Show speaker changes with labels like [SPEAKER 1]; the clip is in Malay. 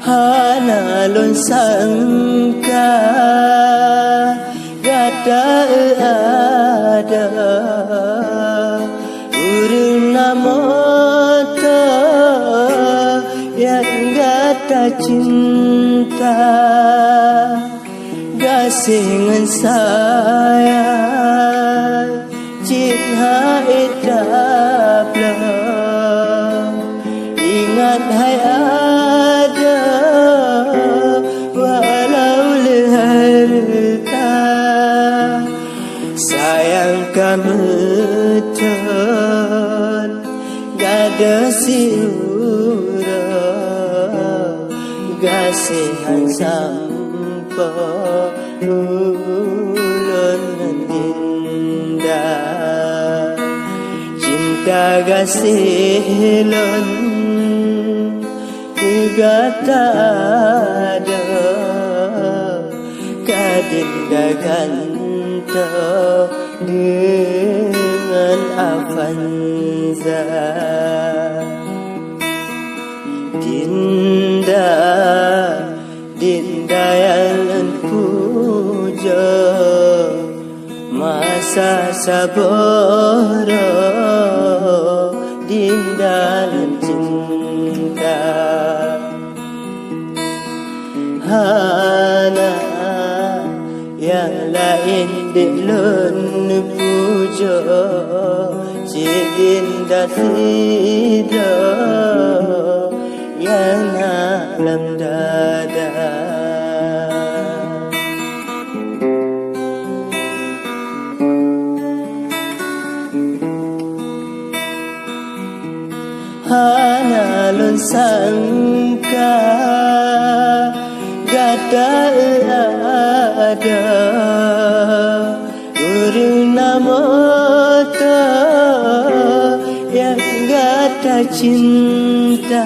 [SPEAKER 1] hana lon sangka gada ada urna mata yang gata cinta gasingan saya cinta idaplah ingat hai ada walau leharta sayang kamu betul gada siura gasihan sampa ulun dinda cinta gasilun gata ada kadinda ganta dengan Avanza Dinda yang puja masa sabar Dinda dan cinta hana yang lain dilun puja si Dinda Sida yang alam dada hana lon sangka gada ada urna mata yang gata cinta